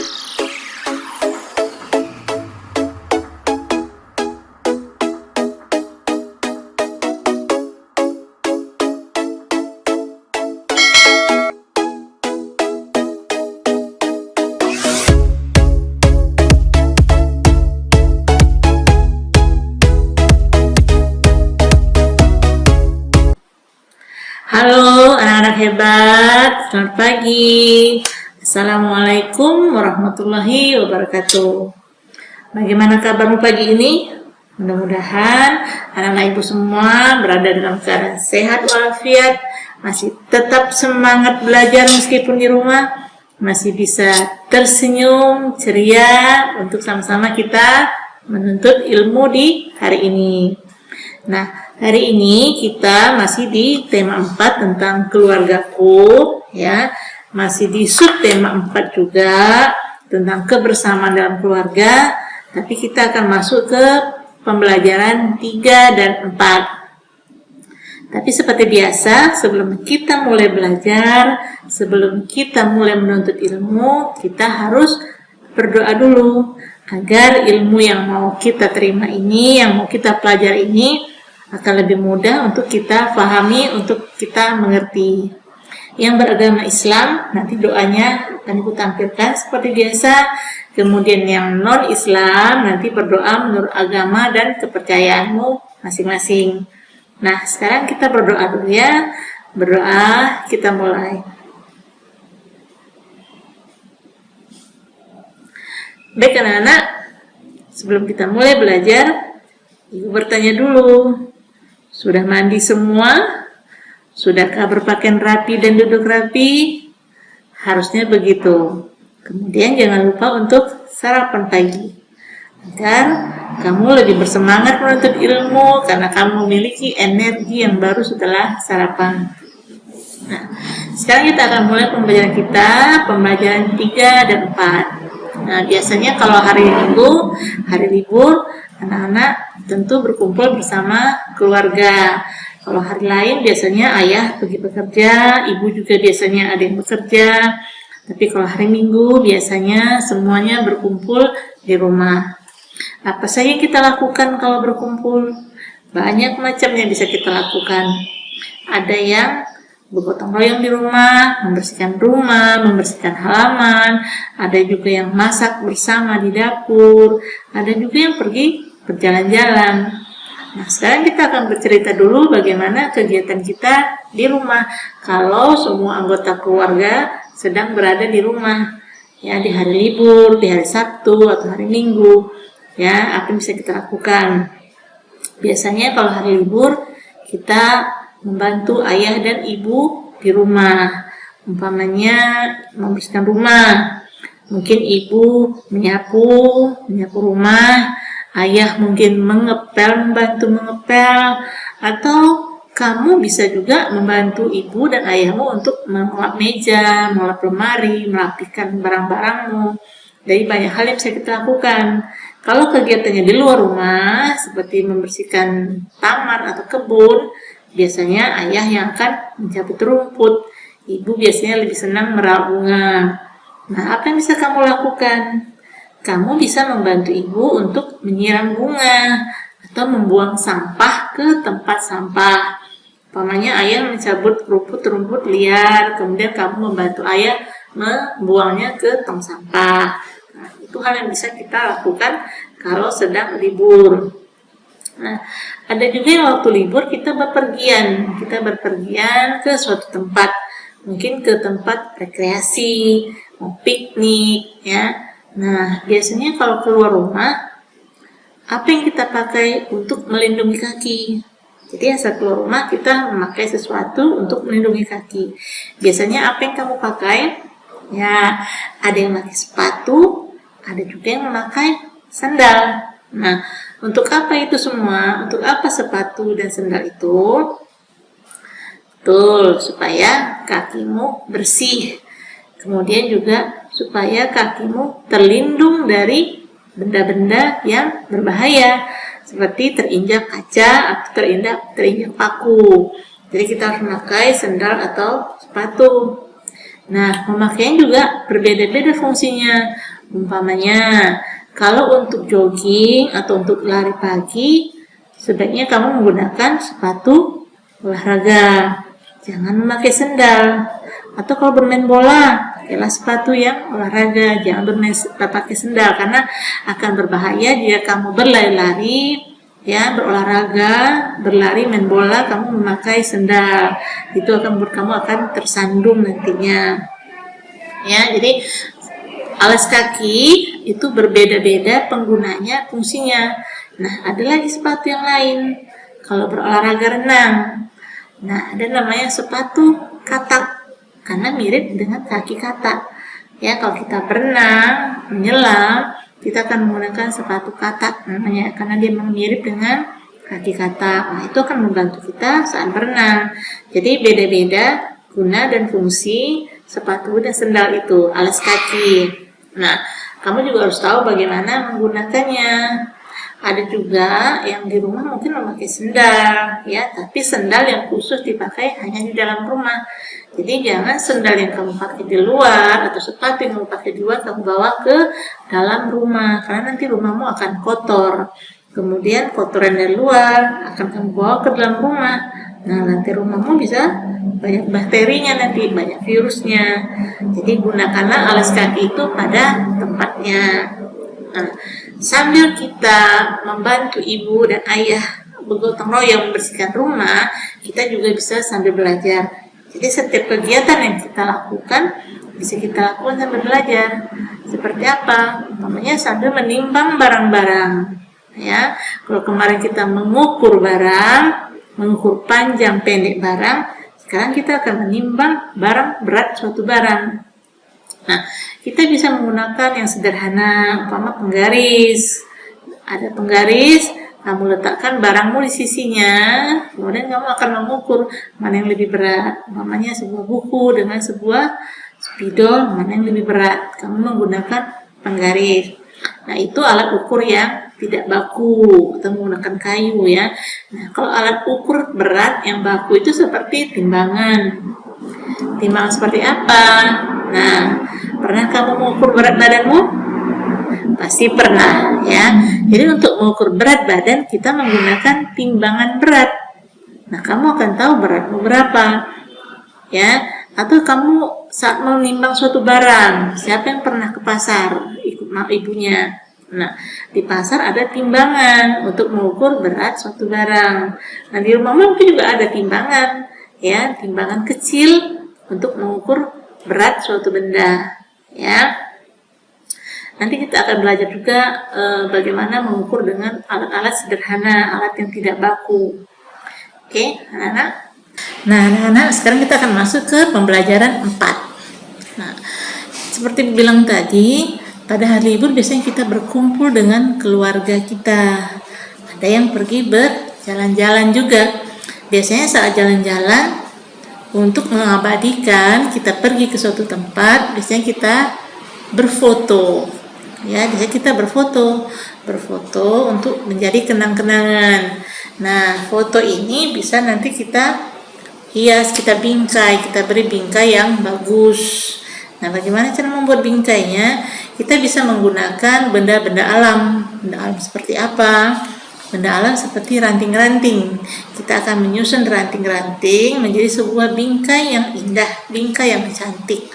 Halo anak-anak hebat, selamat pagi. Assalamualaikum warahmatullahi wabarakatuh. Bagaimana kabarmu pagi ini? Mudah-mudahan anak-anak ibu semua berada dalam keadaan sehat walafiat, masih tetap semangat belajar meskipun di rumah, masih bisa tersenyum ceria untuk sama-sama kita menuntut ilmu di hari ini. Nah, hari ini kita masih di tema 4 tentang keluargaku, ya. Masih di subtema 4 juga tentang kebersamaan dalam keluarga, tapi kita akan masuk ke pembelajaran 3 dan 4. Tapi seperti biasa, sebelum kita mulai belajar, sebelum kita mulai menuntut ilmu, kita harus berdoa dulu agar ilmu yang mau kita terima ini, yang mau kita pelajari ini akan lebih mudah untuk kita pahami, untuk kita mengerti. Yang beragama Islam, nanti doanya akan Ibu tampilkan seperti biasa. Kemudian yang non-Islam, nanti berdoa menurut agama dan kepercayaanmu masing-masing. Nah, sekarang kita berdoa dulu ya. Berdoa, kita mulai. Baik anak-anak, sebelum kita mulai belajar, Ibu bertanya dulu. Sudah mandi semua? Sudahkah berpakaian rapi dan duduk rapi? Harusnya begitu. Kemudian jangan lupa untuk sarapan pagi. Agar kamu lebih bersemangat menuntut ilmu karena kamu memiliki energi yang baru setelah sarapan. Nah, sekarang kita akan mulai pembelajaran kita, pembelajaran 3 dan 4. Nah, biasanya kalau hari Minggu, hari libur, anak-anak tentu berkumpul bersama keluarga. Kalau hari lain biasanya ayah pergi bekerja, ibu juga biasanya ada yang bekerja. Tapi kalau hari Minggu biasanya semuanya berkumpul di rumah. Apa saja kita lakukan kalau berkumpul? Banyak macam yang bisa kita lakukan. Ada yang bergotong royong di rumah, membersihkan halaman, ada juga yang masak bersama di dapur, ada juga yang pergi berjalan-jalan. Nah, sekarang kita akan bercerita dulu bagaimana kegiatan kita di rumah kalau semua anggota keluarga sedang berada di rumah, ya, di hari libur, di hari Sabtu atau hari Minggu, ya, apa yang bisa kita lakukan. Biasanya kalau hari libur kita membantu ayah dan ibu di rumah, umpamanya membersihkan rumah. Mungkin ibu menyapu rumah, ayah mungkin membantu mengepel, atau kamu bisa juga membantu ibu dan ayahmu untuk mengelap meja, mengelap lemari, merapikan barang-barangmu. Jadi banyak hal yang bisa kita lakukan. Kalau kegiatannya di luar rumah, seperti membersihkan taman atau kebun, biasanya ayah yang akan mencabut rumput. Ibu biasanya lebih senang merawat bunga. Nah, apa yang bisa kamu lakukan? Kamu bisa membantu ibu untuk menyiram bunga atau membuang sampah ke tempat sampah. Umpamanya ayah mencabut rumput-rumput liar, kemudian kamu membantu ayah membuangnya ke tong sampah. Nah, itu hal yang bisa kita lakukan kalau sedang libur. Nah, ada juga yang waktu libur kita berpergian ke suatu tempat, mungkin ke tempat rekreasi, mau piknik, ya. Nah, biasanya kalau keluar rumah, apa yang kita pakai untuk melindungi kaki? Jadi saat keluar rumah kita memakai sesuatu untuk melindungi kaki. Biasanya apa yang kamu pakai? Ya, ada yang memakai sepatu, ada juga yang memakai sandal. Nah, untuk apa itu semua? Untuk apa sepatu dan sandal itu? Betul, supaya kakimu bersih. Kemudian juga supaya kakimu terlindung dari benda-benda yang berbahaya, seperti terinjak kaca atau terinjak paku. Jadi kita harus memakai sandal atau sepatu. Nah, pemakaian juga berbeda-beda fungsinya. Umpamanya, kalau untuk jogging atau untuk lari pagi, sebaiknya kamu menggunakan sepatu olahraga. Jangan memakai sendal. Atau kalau bermain bola, pakailah sepatu yang olahraga. Jangan pakai sendal karena akan berbahaya jika kamu berlari-lari, ya, berolahraga, berlari, main bola, kamu memakai sendal. Itu akan membuat kamu akan tersandung nantinya. Ya, jadi alas kaki itu berbeda-beda penggunanya, fungsinya. Nah, ada lagi sepatu yang lain. Kalau berolahraga renang, nah ada namanya sepatu katak karena mirip dengan kaki katak. Ya, kalau kita berenang, menyelam, kita akan menggunakan sepatu katak namanya karena dia mirip dengan kaki katak. Nah, itu akan membantu kita saat berenang. Jadi beda-beda guna dan fungsi sepatu dan sendal itu, alas kaki. Nah, kamu juga harus tahu bagaimana menggunakannya. Ada juga yang di rumah mungkin memakai sendal, ya, tapi sendal yang khusus dipakai hanya di dalam rumah. Jadi jangan sendal yang kamu pakai di luar atau sepatu yang kamu pakai di luar kamu bawa ke dalam rumah, karena nanti rumahmu akan kotor. Kemudian kotoran dari luar akan kamu bawa ke dalam rumah. Nah, nanti rumahmu bisa banyak bakterinya, nanti banyak virusnya. Jadi gunakanlah alas kaki itu pada tempatnya. Nah, sambil kita membantu ibu dan ayah bergotong royong membersihkan rumah, kita juga bisa sambil belajar. Jadi setiap kegiatan yang kita lakukan bisa kita lakukan sambil belajar. Seperti apa? Umpamanya sambil menimbang barang-barang. Ya, kalau kemarin kita mengukur barang, mengukur panjang pendek barang, sekarang kita akan menimbang barang berat suatu barang. Nah, kita bisa menggunakan yang sederhana, umpama penggaris. Ada penggaris, kamu letakkan barangmu di sisinya, kemudian kamu akan mengukur mana yang lebih berat. Umpamanya sebuah buku dengan sebuah spidol, mana yang lebih berat. Kamu menggunakan penggaris. Nah, itu alat ukur yang tidak baku, atau menggunakan kayu, ya. Nah, kalau alat ukur berat yang baku itu seperti timbangan. Timbangan seperti apa? Nah, pernah kamu mengukur berat badanmu? Pasti pernah, ya. Jadi untuk mengukur berat badan kita menggunakan timbangan berat. Nah, kamu akan tahu beratmu berapa, ya. Atau kamu saat menimbang suatu barang, siapa yang pernah ke pasar ikut ibunya? Nah, di pasar ada timbangan untuk mengukur berat suatu barang. Nah, di rumahmu mungkin juga ada timbangan, ya, timbangan kecil untuk mengukur berat suatu benda, ya. Nanti kita akan belajar juga bagaimana mengukur dengan alat-alat sederhana, alat yang tidak baku. Oke, anak-anak. Nah, anak-anak, sekarang kita akan masuk ke pembelajaran 4. Nah, seperti bilang tadi, pada hari libur biasanya kita berkumpul dengan keluarga kita. Ada yang pergi berjalan-jalan juga. Biasanya saat jalan-jalan, untuk mengabadikan kita pergi ke suatu tempat, biasanya kita berfoto. Ya, biasanya kita berfoto untuk menjadi kenang-kenangan. Nah, foto ini bisa nanti kita hias, kita bingkai, kita beri bingkai yang bagus. Nah, bagaimana cara membuat bingkainya? Kita bisa menggunakan benda-benda alam. Benda alam seperti apa? Benda alam seperti ranting-ranting. Kita akan menyusun ranting-ranting menjadi sebuah bingkai yang indah, bingkai yang cantik.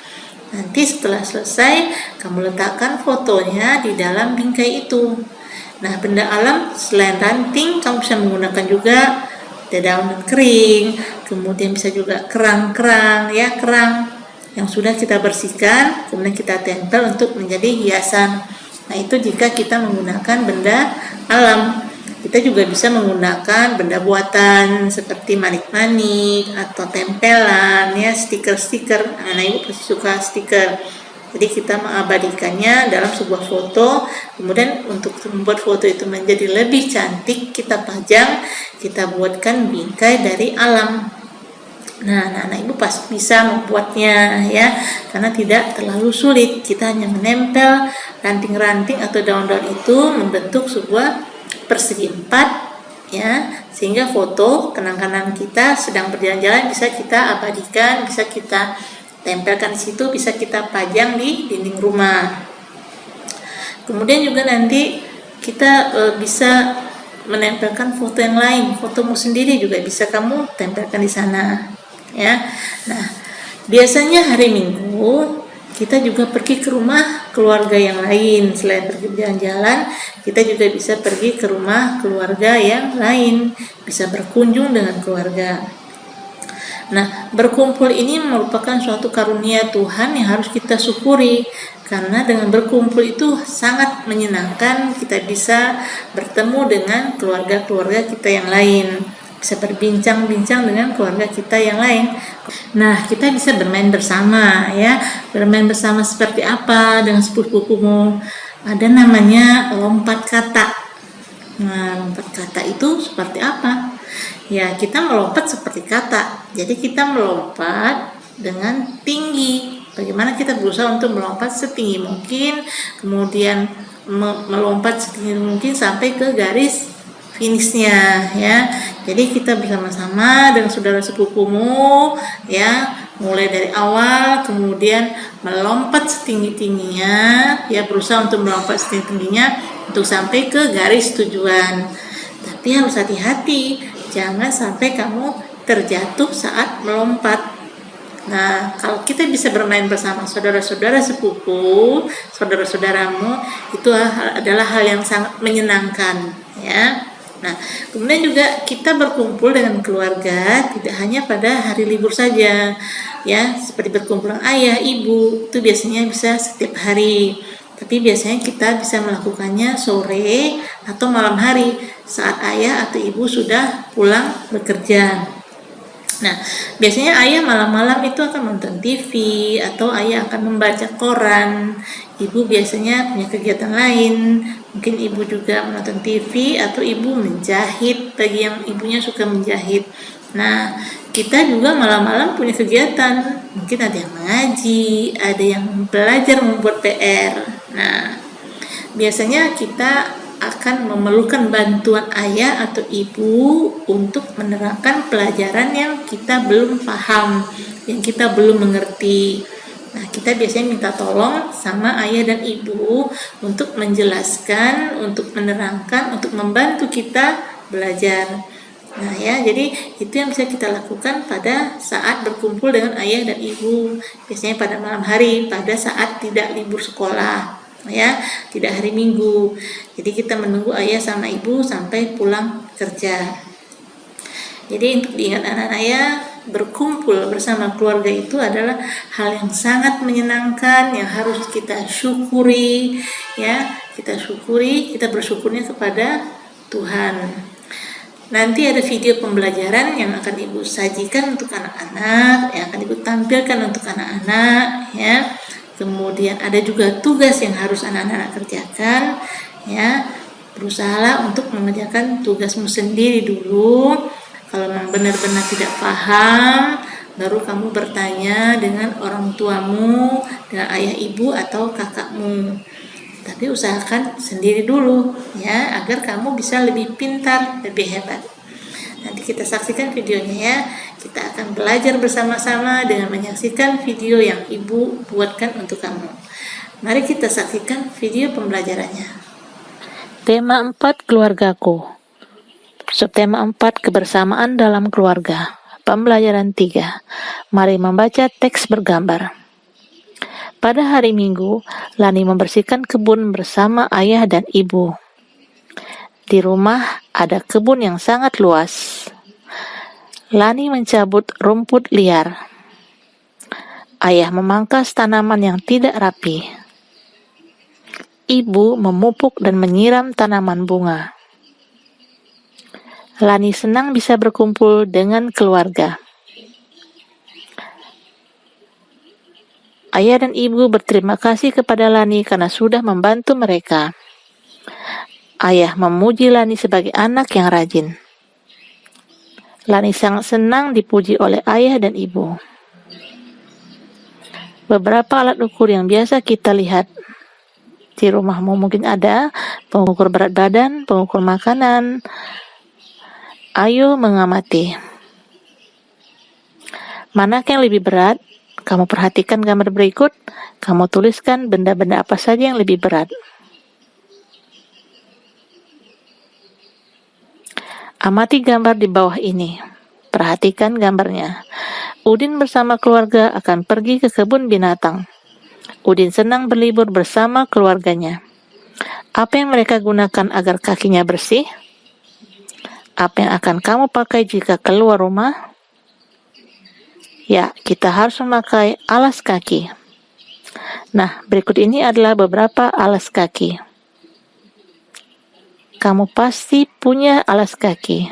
Nanti setelah selesai, kamu letakkan fotonya di dalam bingkai itu. Nah, benda alam selain ranting, kamu bisa menggunakan juga dedaunan kering, kemudian bisa juga kerang-kerang, ya, kerang yang sudah kita bersihkan, kemudian kita tempel untuk menjadi hiasan. Nah, itu jika kita menggunakan benda alam. Kita juga bisa menggunakan benda buatan seperti manik-manik atau tempelan, ya, stiker-stiker. Anak ibu pasti suka stiker. Jadi kita mengabadikannya dalam sebuah foto. Kemudian untuk membuat foto itu menjadi lebih cantik, kita pajang, kita buatkan bingkai dari alam. Nah, anak-anak ibu pasti bisa membuatnya, ya, karena tidak terlalu sulit. Kita hanya menempel ranting-ranting atau daun-daun itu membentuk sebuah persegi 4, ya, sehingga foto kenang-kenangan kita sedang berjalan-jalan bisa kita abadikan, bisa kita tempelkan di situ, bisa kita pajang di dinding rumah. Kemudian juga nanti kita bisa menempelkan foto yang lain, fotomu sendiri juga bisa kamu tempelkan di sana, ya. Nah, biasanya hari Minggu kita juga pergi ke rumah keluarga yang lain. Selain pergi jalan-jalan, kita juga bisa pergi ke rumah keluarga yang lain, bisa berkunjung dengan keluarga. Nah, berkumpul ini merupakan suatu karunia Tuhan yang harus kita syukuri, karena dengan berkumpul itu sangat menyenangkan. Kita bisa bertemu dengan keluarga-keluarga kita yang lain, bisa berbincang-bincang dengan keluarga kita yang lain. Nah, kita bisa bermain bersama, ya. Bermain bersama seperti apa dengan sepupu-sepupumu? Ada namanya lompat kata. Nah, lompat kata itu seperti apa? Ya, kita melompat seperti kata. Jadi kita melompat dengan tinggi. Bagaimana kita berusaha untuk melompat setinggi mungkin, kemudian melompat setinggi mungkin sampai ke garis finishnya, ya. Jadi kita bersama-sama dengan saudara sepupumu, ya, mulai dari awal, kemudian melompat setinggi-tingginya, ya, berusaha untuk melompat setinggi-tingginya untuk sampai ke garis tujuan. Tapi harus hati-hati, jangan sampai kamu terjatuh saat melompat. Nah, kalau kita bisa bermain bersama saudara-saudara sepupu, saudara-saudaramu, itu adalah hal yang sangat menyenangkan, ya. Nah, kemudian juga kita berkumpul dengan keluarga tidak hanya pada hari libur saja, ya, seperti berkumpul dengan ayah, ibu, itu biasanya bisa setiap hari. Tapi biasanya kita bisa melakukannya sore atau malam hari saat ayah atau ibu sudah pulang bekerja. Nah, biasanya ayah malam-malam itu akan nonton TV atau ayah akan membaca koran. Ibu biasanya punya kegiatan lain. Mungkin ibu juga menonton TV atau ibu menjahit bagi yang ibunya suka menjahit. Nah, kita juga malam-malam punya kegiatan. Mungkin ada yang mengaji, ada yang belajar membuat PR. Nah, biasanya kita akan memerlukan bantuan ayah atau ibu untuk menerangkan pelajaran yang kita belum paham, yang kita belum mengerti. Nah, kita biasanya minta tolong sama ayah dan ibu untuk menjelaskan, untuk menerangkan, untuk membantu kita belajar. Nah, ya, jadi itu yang bisa kita lakukan pada saat berkumpul dengan ayah dan ibu. Biasanya pada malam hari, pada saat tidak libur sekolah, ya, tidak hari Minggu. Jadi kita menunggu ayah sama ibu sampai pulang kerja. Jadi untuk diingat anak-anak ya, berkumpul bersama keluarga itu adalah hal yang sangat menyenangkan, yang harus kita syukuri, ya. Kita syukuri, kita bersyukurnya kepada Tuhan. Nanti ada video pembelajaran yang akan Ibu sajikan untuk anak-anak, yang akan Ibu tampilkan untuk anak-anak, ya. Kemudian ada juga tugas yang harus anak-anak kerjakan, ya. Berusahalah untuk mengerjakan tugasmu sendiri dulu. Kalau memang benar-benar tidak paham, baru kamu bertanya dengan orang tuamu, dengan ayah ibu atau kakakmu. Tapi usahakan sendiri dulu, ya, agar kamu bisa lebih pintar, lebih hebat. Nanti kita saksikan videonya ya. Kita akan belajar bersama-sama dengan menyaksikan video yang ibu buatkan untuk kamu. Mari kita saksikan video pembelajarannya. Tema 4 keluargaku. Subtema 4 kebersamaan dalam keluarga. Pembelajaran 3. Mari membaca teks bergambar. Pada hari Minggu, Lani membersihkan kebun bersama ayah dan ibu. Di rumah ada kebun yang sangat luas. Lani mencabut rumput liar. Ayah memangkas tanaman yang tidak rapi. Ibu memupuk dan menyiram tanaman bunga. Lani senang bisa berkumpul dengan keluarga. Ayah dan ibu berterima kasih kepada Lani karena sudah membantu mereka. Ayah memuji Lani sebagai anak yang rajin. Lani sangat senang dipuji oleh ayah dan ibu. Beberapa alat ukur yang biasa kita lihat di rumahmu mungkin ada pengukur berat badan, pengukur makanan. Ayo mengamati. Manakah yang lebih berat? Kamu perhatikan gambar berikut, kamu tuliskan benda-benda apa saja yang lebih berat. Amati gambar di bawah ini. Perhatikan gambarnya. Udin bersama keluarga akan pergi ke kebun binatang. Udin senang berlibur bersama keluarganya. Apa yang mereka gunakan agar kakinya bersih? Apa yang akan kamu pakai jika keluar rumah? Ya, kita harus memakai alas kaki. Nah, berikut ini adalah beberapa alas kaki. Kamu pasti punya alas kaki.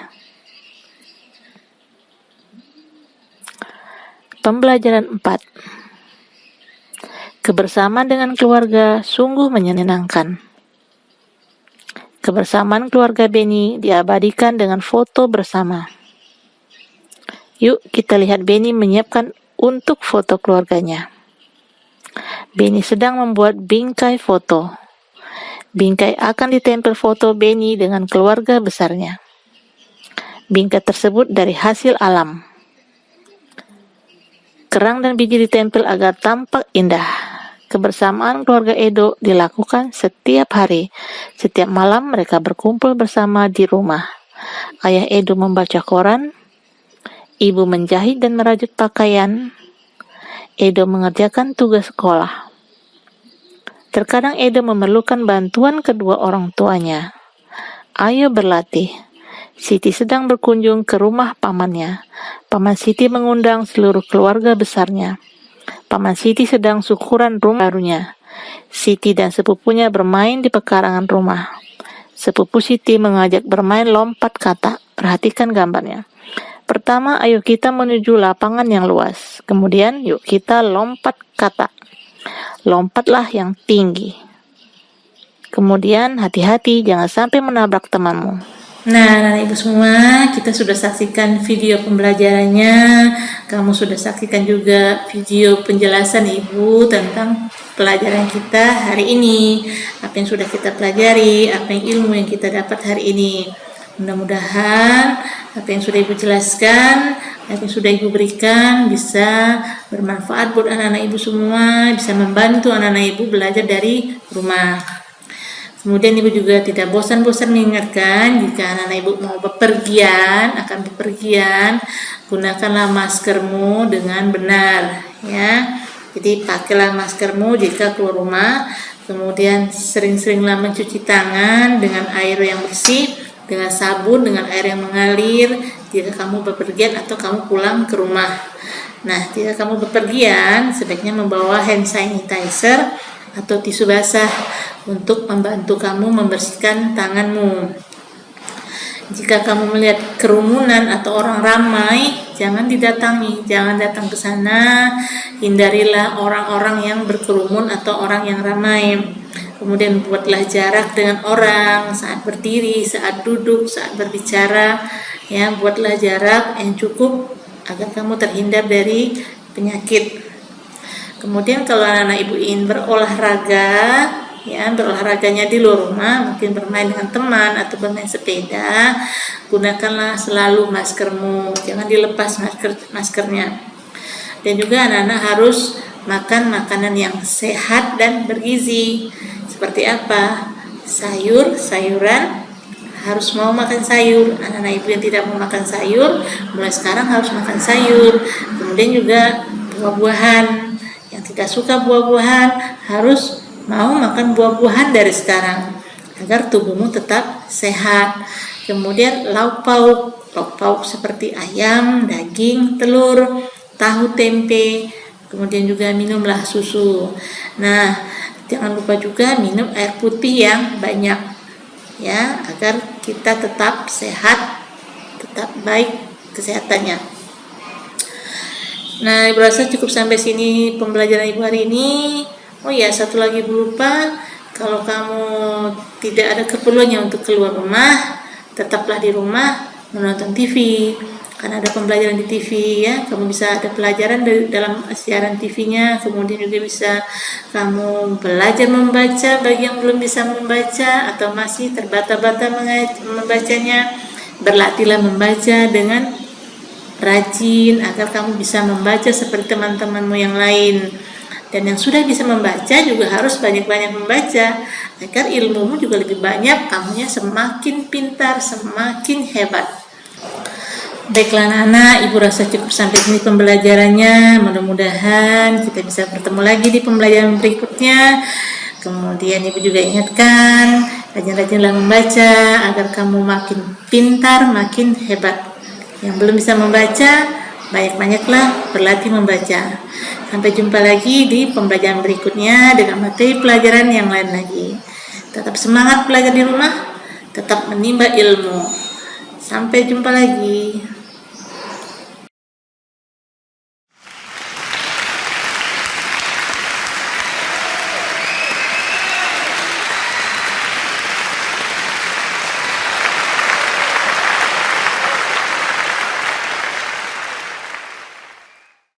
Pembelajaran 4. Kebersamaan dengan keluarga sungguh menyenangkan. Kebersamaan keluarga Benny diabadikan dengan foto bersama. Yuk kita lihat Benny menyiapkan untuk foto keluarganya. Benny sedang membuat bingkai foto. Bingkai akan ditempel foto Benny dengan keluarga besarnya. Bingkai tersebut dari hasil alam. Kerang dan biji ditempel agar tampak indah. Kebersamaan keluarga Edo dilakukan setiap hari. Setiap malam mereka berkumpul bersama di rumah. Ayah Edo membaca koran. Ibu menjahit dan merajut pakaian. Edo mengerjakan tugas sekolah. Terkadang Edo memerlukan bantuan kedua orang tuanya. Ayo berlatih. Siti sedang berkunjung ke rumah pamannya. Paman Siti mengundang seluruh keluarga besarnya. Paman Siti sedang syukuran rumah barunya. Siti dan sepupunya bermain di pekarangan rumah. Sepupu Siti mengajak bermain lompat kata. Perhatikan gambarnya. Pertama, ayo kita menuju lapangan yang luas. Kemudian, yuk kita lompat kata. Lompatlah yang tinggi. Kemudian, hati-hati jangan sampai menabrak temanmu. Nah, anak ibu semua, kita sudah saksikan video pembelajarannya. Kamu sudah saksikan juga video penjelasan ibu tentang pelajaran kita hari ini. Apa yang sudah kita pelajari, apa yang ilmu yang kita dapat hari ini. Mudah-mudahan apa yang sudah ibu jelaskan, apa yang sudah ibu berikan bisa bermanfaat buat anak-anak ibu semua, bisa membantu anak-anak ibu belajar dari rumah. Kemudian ibu juga tidak bosan-bosan mengingatkan jika anak-anak ibu mau akan bepergian, gunakanlah maskermu dengan benar, ya. Jadi pakailah maskermu jika keluar rumah, kemudian sering-seringlah mencuci tangan dengan air yang bersih, dengan sabun, dengan air yang mengalir jika kamu bepergian atau kamu pulang ke rumah. Nah, jika kamu bepergian, sebaiknya membawa hand sanitizer atau tisu basah untuk membantu kamu membersihkan tanganmu. Jika kamu melihat kerumunan atau orang ramai, jangan didatangi, jangan datang ke sana. Hindarilah orang-orang yang berkerumun atau orang yang ramai. Kemudian buatlah jarak dengan orang saat berdiri, saat duduk, saat berbicara. Ya, buatlah jarak yang cukup agar kamu terhindar dari penyakit. Kemudian kalau anak-anak ibu ingin berolahraga, ya, berolahraganya di luar rumah, mungkin bermain dengan teman atau bermain sepeda, gunakanlah selalu maskermu, jangan dilepas maskernya. Dan juga anak-anak harus makan makanan yang sehat dan bergizi. Seperti apa? Sayuran, harus mau makan sayur. Anak-anak ibu yang tidak mau makan sayur, mulai sekarang harus makan sayur. Kemudian juga buah-buahan. Yang tidak suka buah-buahan harus mau makan buah-buahan dari sekarang agar tubuhmu tetap sehat. Kemudian lauk pauk seperti ayam, daging, telur, tahu, tempe. Kemudian juga minumlah susu. Nah, jangan lupa juga minum air putih yang banyak, ya, agar kita tetap sehat, tetap baik kesehatannya. Nah, ibu rasa cukup sampai sini pembelajaran ibu hari ini. Oh ya, satu lagi ibu lupa, kalau kamu tidak ada keperluannya untuk keluar rumah, tetaplah di rumah menonton TV. Karena ada pembelajaran di TV, ya, kamu bisa ada pelajaran dalam siaran TV-nya. Kemudian juga bisa kamu belajar membaca bagi yang belum bisa membaca atau masih terbata-bata membacanya. Berlatihlah membaca dengan rajin agar kamu bisa membaca seperti teman-temanmu yang lain. Dan yang sudah bisa membaca juga harus banyak-banyak membaca agar ilmumu juga lebih banyak, kamunya semakin pintar, semakin hebat. Baiklah anak-anak, Ibu rasa cukup sampai sini pembelajarannya. Mudah-mudahan kita bisa bertemu lagi di pembelajaran berikutnya. Kemudian Ibu juga ingatkan, rajin-rajinlah membaca agar kamu makin pintar, makin hebat. Yang belum bisa membaca, banyak-banyaklah berlatih membaca. Sampai jumpa lagi di pembelajaran berikutnya dengan materi pelajaran yang lain lagi. Tetap semangat belajar di rumah, tetap menimba ilmu. Sampai jumpa lagi.